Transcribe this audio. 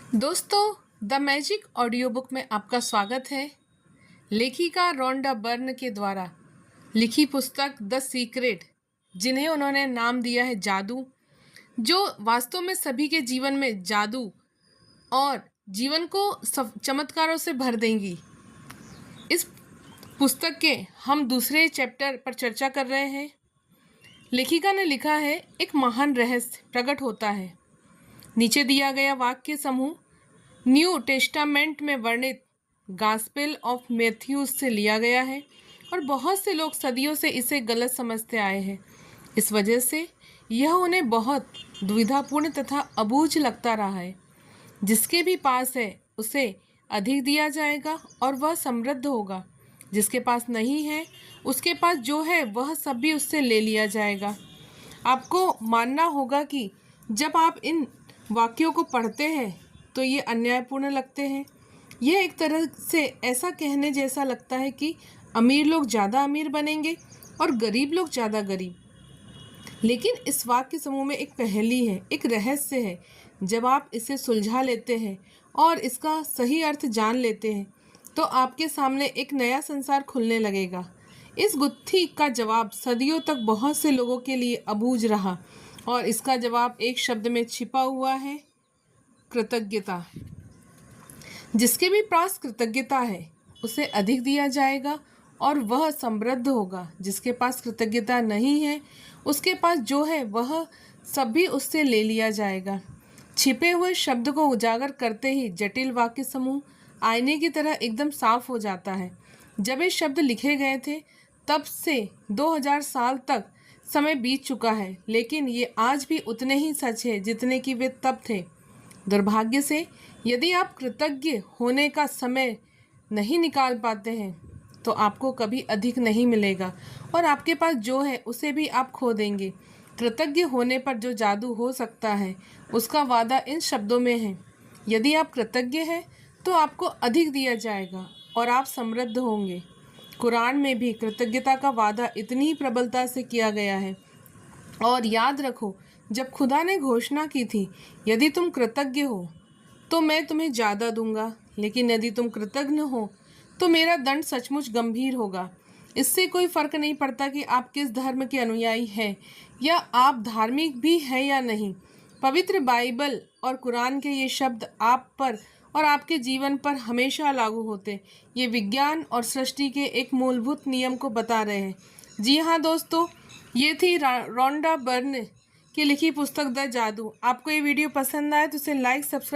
दोस्तों, the magic audio book में आपका स्वागत है। लेखिका रोंडा बर्न के द्वारा लिखी पुस्तक द सीक्रेट, जिन्हें उन्होंने नाम दिया है जादू, जो वास्तव में सभी के जीवन में जादू और जीवन को चमत्कारों से भर देंगी। इस पुस्तक के हम दूसरे चैप्टर पर चर्चा कर रहे हैं। लेखिका ने लिखा है, एक महान रहस्य प्रकट होता है। नीचे दिया गया वाक्य समूह न्यू टेस्टामेंट में वर्णित गॉस्पेल ऑफ मैथ्यूज से लिया गया है और बहुत से लोग सदियों से इसे गलत समझते आए हैं। इस वजह से यह उन्हें बहुत दुविधापूर्ण तथा अबूझ लगता रहा है। जिसके भी पास है उसे अधिक दिया जाएगा और वह समृद्ध होगा। जिसके पास नहीं है उसके पास जो है वह सब भी उससे ले लिया जाएगा। आपको मानना होगा कि जब आप इन वाक्यों को पढ़ते हैं तो ये अन्यायपूर्ण लगते हैं। यह एक तरह से ऐसा कहने जैसा लगता है कि अमीर लोग ज़्यादा अमीर बनेंगे और गरीब लोग ज़्यादा गरीब। लेकिन इस वाक्य समूह में एक पहेली है, एक रहस्य है। जब आप इसे सुलझा लेते हैं और इसका सही अर्थ जान लेते हैं तो आपके सामने एक नया संसार खुलने लगेगा। इस गुत्थी का जवाब सदियों तक बहुत से लोगों के लिए अबूझ रहा और इसका जवाब एक शब्द में छिपा हुआ है, कृतज्ञता। जिसके भी पास कृतज्ञता है उसे अधिक दिया जाएगा और वह समृद्ध होगा। जिसके पास कृतज्ञता नहीं है उसके पास जो है वह सब भी उससे ले लिया जाएगा। छिपे हुए शब्द को उजागर करते ही जटिल वाक्य समूह आईने की तरह एकदम साफ हो जाता है। जब ये शब्द लिखे गए थे तब से 2000 साल तक समय बीत चुका है, लेकिन ये आज भी उतने ही सच है जितने कि वे तब थे। दुर्भाग्य से यदि आप कृतज्ञ होने का समय नहीं निकाल पाते हैं तो आपको कभी अधिक नहीं मिलेगा और आपके पास जो है उसे भी आप खो देंगे। कृतज्ञ होने पर जो जादू हो सकता है उसका वादा इन शब्दों में है, यदि आप कृतज्ञ हैं तो आपको अधिक दिया जाएगा और आप समृद्ध होंगे। कुरान में भी कृतज्ञता का वादा इतनी ही प्रबलता से किया गया है। और याद रखो, जब खुदा ने घोषणा की थी, यदि तुम कृतज्ञ हो तो मैं तुम्हें ज़्यादा दूंगा, लेकिन यदि तुम कृतज्ञ हो तो मेरा दंड सचमुच गंभीर होगा। इससे कोई फ़र्क नहीं पड़ता कि आप किस धर्म के अनुयायी हैं या आप धार्मिक भी हैं या नहीं। पवित्र बाइबल और कुरान के ये शब्द आप पर और आपके जीवन पर हमेशा लागू होते। ये विज्ञान और सृष्टि के एक मूलभूत नियम को बता रहे हैं। जी हाँ दोस्तों, ये थी रोंडा बर्न की लिखी पुस्तक द जादू। आपको ये वीडियो पसंद आए तो इसे लाइक, सब्सक्राइब